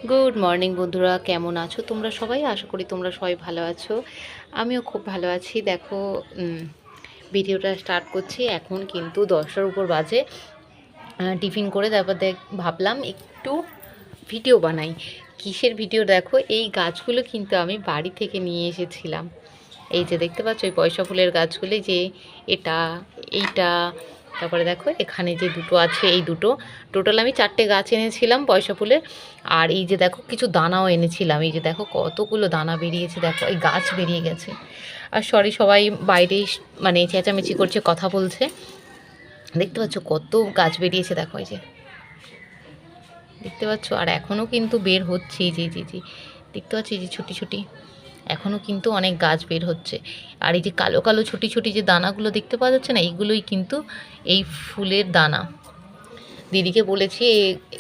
Good morning বন্ধুরা, কেমন আছো তোমরা সবাই? আশা করি তোমরা সবাই ভালো আছো। আমিও খুব ভালো আছি। দেখো, ভিডিওটা স্টার্ট করছি। এখন কিন্তু 10টার উপর বাজে। টিফিন করে তারপর ভাবলাম একটু ভিডিও বানাই। কিসের ভিডিও? দেখো, এই গাছগুলো কিন্তু আমি বাড়ি থেকে নিয়ে এসেছিলাম। এই যে দেখতে পাচ্ছ, এই পয়সা ফুলের গাছগুলি, যে এটা, এইটা, তারপরে দেখো এখানে যে দুটো আছে, এই দুটো, টোটাল আমি 4টে গাছ এনেছিলাম পয়সা ফুলের। আর এই যে দেখো কিছু দানাও এনেছিলাম। এই যে দেখো কতগুলো দানা বেরিয়েছে, দেখো এই গাছ বেরিয়ে গেছে। আর সরি, সবাই বাইরেই মানে চেঁচামেচি করছে, কথা বলছে। দেখতে পাচ্ছ কত গাছ বেরিয়েছে, দেখো এই যে দেখতে পাচ্ছ। আর এখনও কিন্তু বের হচ্ছে, জি জি জি, দেখতে পাচ্ছি যে ছুটি ছুটি এখনও কিন্তু অনেক গাছ বের হচ্ছে। আর এই যে কালো কালো ছুটি ছুটি যে দানাগুলো দেখতে পাওয়া যাচ্ছে না, এইগুলোই কিন্তু এই ফুলের দানা। দিদিকে বলেছি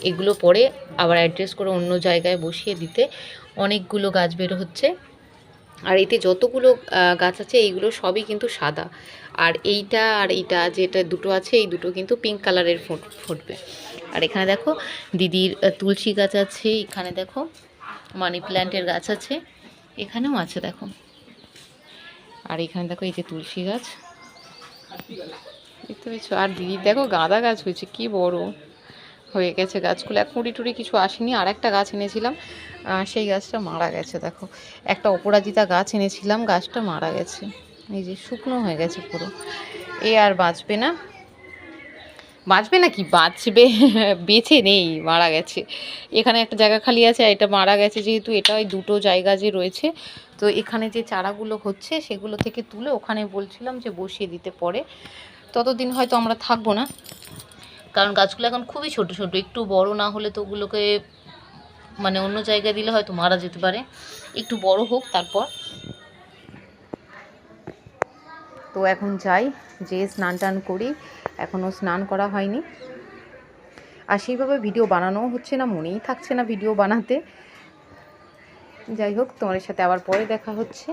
এগুলো পরে আবার অ্যাড্রেস করে অন্য জায়গায় বসিয়ে দিতে। অনেকগুলো গাছ বের হচ্ছে। আর এতে যতগুলো গাছ আছে এইগুলো সবই কিন্তু সাদা। আর এইটা আর এইটা যেটা দুটো আছে, এই দুটো কিন্তু পিঙ্ক কালারের ফুটবে। আর এখানে দেখো দিদির তুলসী গাছ আছে, এখানে দেখো মানি প্ল্যান্টের গাছ আছে, এখানেও আছে দেখো। আর এখানে দেখো এই যে তুলসী গাছ দেখতে পেয়েছো। আর দিদির দেখো গাঁদা গাছ হয়েছে, কি বড় হয়ে গেছে গাছগুলো। এক কুড়ি টুড়ি কিছু আসেনি। আর একটা গাছ এনেছিলাম, সেই গাছটা মারা গেছে। দেখো একটা অপরাজিতা গাছ এনেছিলাম, গাছটা মারা গেছে। এই যে শুকনো হয়ে গেছে পুরো। এ আর বাঁচবে না। বাঁচবে না কি, বাঁচবে, বেঁচে নেই, মারা গেছে। এখানে একটা জায়গা খালি আছে, এটা মারা গেছে যেহেতু। এটা ওই দুটো জায়গা যে রয়েছে, তো এখানে যে চারাগুলো হচ্ছে সেগুলো থেকে তুলে ওখানে বলছিলাম যে বসিয়ে দিতে, পরে ততদিন হয়তো আমরা থাকবো না, কারণ গাছগুলো এখন খুবই ছোট ছোট। একটু বড় না হলে তো ওগুলোকে মানে অন্য জায়গায় দিলে হয়তো মারা যেতে পারে। একটু বড় হোক তারপর। তো এখন যাই, যে স্নান টান করি। এখনও স্নান করা হয়নি। আর সেইভাবে ভিডিও বানানোও হচ্ছে না, মনেই থাকছে না ভিডিও বানাতে। যাই হোক, তোমাদের সাথে আবার পরে দেখা হচ্ছে।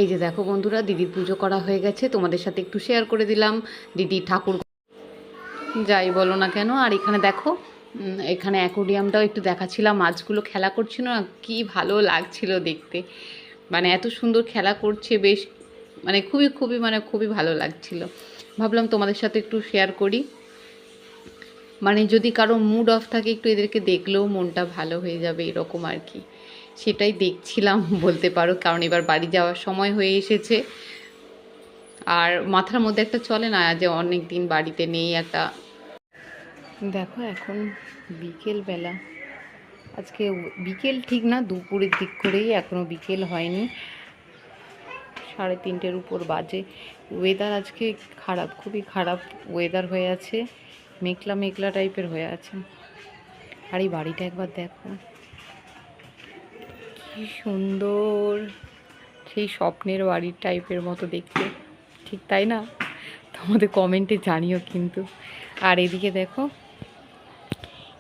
এই যে দেখো বন্ধুরা, দিদির পুজো করা হয়ে গেছে, তোমাদের সাথে একটু শেয়ার করে দিলাম। দিদি ঠাকুর যাই বলো না কেন। আর এখানে দেখো, এখানে অ্যাকোরিয়ামটাও একটু দেখাচ্ছিলাম। মাছগুলো খেলা করছিল না, কি ভালো লাগছিল দেখতে। মানে এত সুন্দর খেলা করছে, বেশ মানে খুবই খুবই মানে খুবই ভালো লাগছিল। ভাবলাম তোমাদের সাথে একটু শেয়ার করি। মানে যদি কারো মুড অফ থাকে, একটু এদেরকে দেখলেও মনটা ভালো হয়ে যাবে, এরকম আর কি। সেটাই দেখছিলাম বলতে পারো, কারণ এবার বাড়ি যাওয়ার সময় হয়ে এসেছে। আর মাথার মধ্যে একটা চলে না যে অনেক দিন বাড়িতে নেই একটা। দেখো এখন বিকেলবেলা, আজকে বিকেল ঠিক না, দুপুরের দিক করেই, এখনও বিকেল হয়নি, 3:30-এর উপর বাজে। ওয়েদার আজকে খারাপ, খুবই খারাপ ওয়েদার হয়ে আছে, মেঘলা মেঘলা টাইপের হয়ে আছে। আর এই বাড়িটা একবার দেখো, কি সুন্দর, সেই স্বপ্নের বাড়ির টাইপের মতো দেখতে, ঠিক তাই না? তোমাদের কমেন্টে জানিও কিন্তু। আর এদিকে দেখো,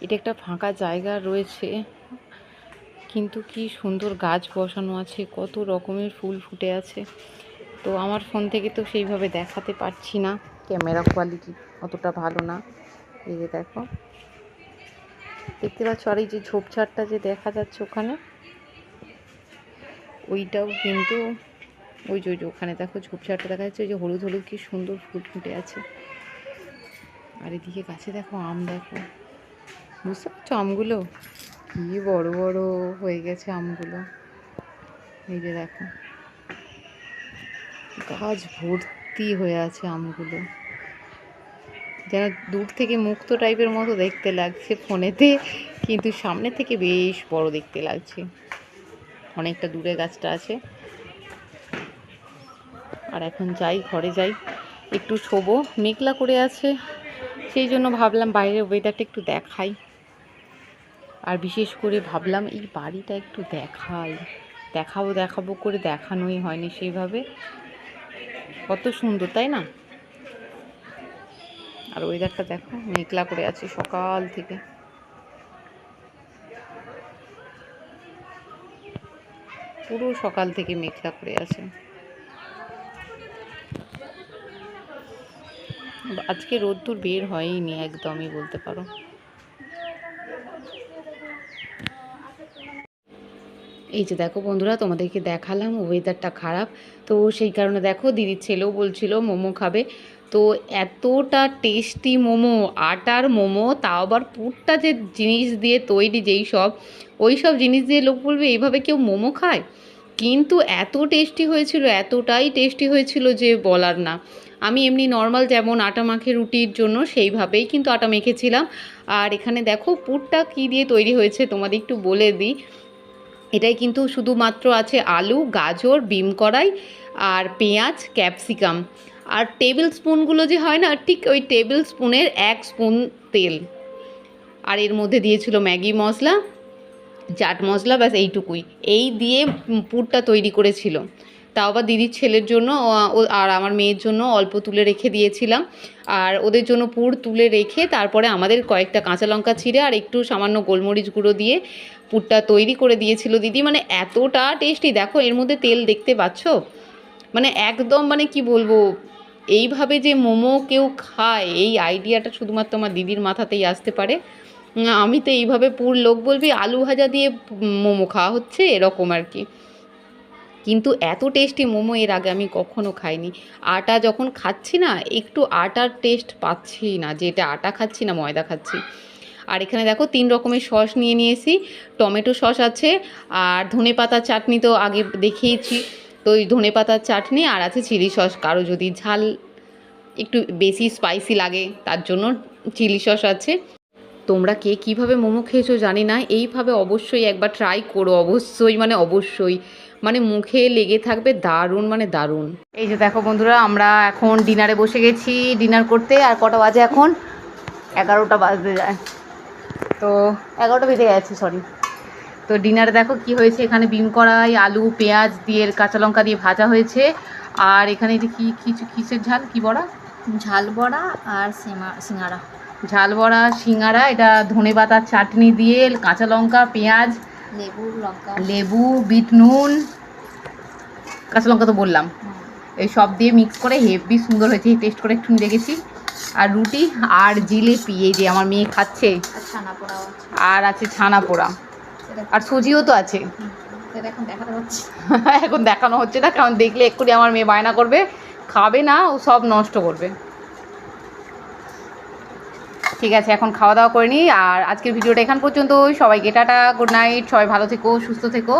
এটা একটা ফাঁকা জায়গা রয়েছে, কিন্তু কি সুন্দর গাছ বসানো আছে, কত রকমের ফুল ফুটে আছে। তো আমার ফোন থেকে তো সেইভাবে দেখাতে পারছি না, ক্যামেরা কোয়ালিটি অতটা ভালো না। এই যে দেখো, দেখতে পাচ্ছ। আর এই যে ঝোপঝাড়টা যে দেখা যাচ্ছে ওখানে, ওইটাও কিন্তু ওই যে ওখানে দেখো ঝোপঝাড়টা দেখা যাচ্ছে, ওই যে হলুদ হলুদ কি সুন্দর ফুল ফুটে আছে। আর এদিকে গাছে দেখো আম, দেখো বুঝতে পারছো আমগুলো কি বড় বড় হয়ে গেছে আমগুলো। এই যে দেখো, গাছ ভর্তি হয়ে আছে আমগুলো, যেন দূর থেকে মুক্ত টাইপের মতো দেখতে লাগছে ফোনেতে, কিন্তু সামনে থেকে বেশ বড় দেখতে লাগছে। অনেকটা দূরে গাছটা আছে। আর এখন যাই, ঘরে যাই, একটু শোবো। মেঘলা করে আছে, সেই জন্য ভাবলাম বাইরের ওয়েদারটা একটু দেখাই। আর বিশেষ করে ভাবলাম এই বাড়িটা একটু দেখাই, দেখাবো দেখাবো করে দেখানোই হয়নি সেইভাবে। কত সুন্দর তাই না? আর ওয়েদারটা দেখো, মেঘলা করে আছে সকাল থেকে, পুরো সকাল থেকে মেঘলা করে আছে। আজকে রোদ্দুর বের হয়নি একদমই বলতে পারো। এই যে দেখো বন্ধুরা, তোমাদেরকে দেখালাম ওয়েদারটা খারাপ, তো সেই কারণে দেখো দিদির ছেলেও বলছিল মোমো খাবে। তো এতটা টেস্টি মোমো, আটার মোমো, তাও আবার পুরটা যে জিনিস দিয়ে তৈরি, যেই সব ওই সব জিনিস দিয়ে লোক বলবে এইভাবে কেউ মোমো খায়। কিন্তু এত টেস্টি হয়েছিল, এতটাই টেস্টি হয়েছিল যে বলার না। আমি এমনি নর্মাল যেমন আটা মাখে রুটির জন্য সেইভাবেই কিন্তু আটা মেখেছিলাম। আর এখানে দেখো পুরটা কী দিয়ে তৈরি হয়েছে তোমাদের একটু বলে দিই। এটাই কিন্তু শুধুমাত্র আছে আলু, গাজর, বিম কড়াই আর পেঁয়াজ, ক্যাপসিকাম আর টেবিল স্পুনগুলো যে হয় না, ঠিক ওই টেবিল স্পুনের 1 স্পুন তেল। আর এর মধ্যে দিয়েছিল ম্যাগি মশলা, চাট মশলা, ব্যাস এইটুকুই। এই দিয়ে পুরটা তৈরি করেছিল। তাও আবার দিদির ছেলের জন্য আর আমার মেয়ের জন্য অল্প তুলে রেখে দিয়েছিলাম। আর ওদের জন্য পুর তুলে রেখে তারপরে আমাদের কয়েকটা কাঁচা লঙ্কা ছিঁড়ে আর একটু সামান্য গোলমরিচ গুঁড়ো দিয়ে পুরটা তৈরি করে দিয়েছিল দিদি। মানে এতটা টেস্টি, দেখো এর মধ্যে তেল দেখতে পাচ্ছ, মানে একদম মানে কি বলবো, এইভাবে যে মোমো কেউ খায় এই আইডিয়াটা শুধুমাত্র আমার দিদির মাথাতেই আসতে পারে। আমি তো এইভাবে পুর, লোক বলবি আলু ভাজা দিয়ে মোমো খাওয়া হচ্ছে এরকম আর কি। কিন্তু এত টেস্টি মোমো এর আগে আমি কখনো খাইনি। আটা যখন খাচ্ছি না, একটু আটার টেস্ট পাচ্ছি না, যেটা আটা খাচ্ছি না ময়দা খাচ্ছি। আর এখানে দেখো 3 রকমের সস নিয়ে নিয়েছি। টমেটো সস আছে, আর ধনেপাতার চাটনি তো আগে দেখিয়েছি, তো ওই ধনেপাতার চাটনি আর আছে চিলি সস। কারো যদি ঝাল একটু বেশি স্পাইসি লাগে তার জন্য চিলি সস আছে। তোমরা কে কীভাবে মোমো খেয়েছো জানি না, এইভাবে অবশ্যই একবার ট্রাই করো, অবশ্যই মানে অবশ্যই, মানে মুখে লেগে থাকবে, দারুণ মানে দারুণ। এই যে দেখো বন্ধুরা, আমরা এখন ডিনারে বসে গেছি ডিনার করতে। আর কটা বাজে এখন? 11টা বাজতে যায়, তো 11টা বেজে গেছে সরি। তো ডিনারে দেখো কি হয়েছে, এখানে বিম কড়াই, আলু, পেঁয়াজ দিয়ে, কাঁচা লঙ্কা দিয়ে ভাজা হয়েছে। আর এখানে যে কি কিছু কিসের ঝাল, কি বড়া? ঝাল বড়া আর সিঙ্গারা। ঝাল বড়া, সিঙ্গারা, এটা ধনেপাতার চাটনি দিয়ে, কাঁচা লঙ্কা, পেঁয়াজ, লেবু, বিট নুন, কাঁচা লঙ্কা তো বললাম, এই সব দিয়ে মিক্স করে হেভি সুন্দর হয়েছে, টেস্ট করে একটু দেখেছি। আর রুটি আর জিলিপি, এই যে আমার মেয়ে খাচ্ছে। আর আছে ছানা পোড়া, আর সুজিও তো আছে। এখন দেখানো হচ্ছে না, কারণ দেখলে এক্ষুনি আমার মেয়ে বায়না করবে, খাবে না, ও সব নষ্ট করবে। ঠিক আছে, এখন খাওয়া দাওয়া করে নিই। আর আজকের ভিডিওটা এখান পর্যন্ত। সবাইকে টাটা, গুড নাইট, সবাই ভালো থেকো, সুস্থ থেকো।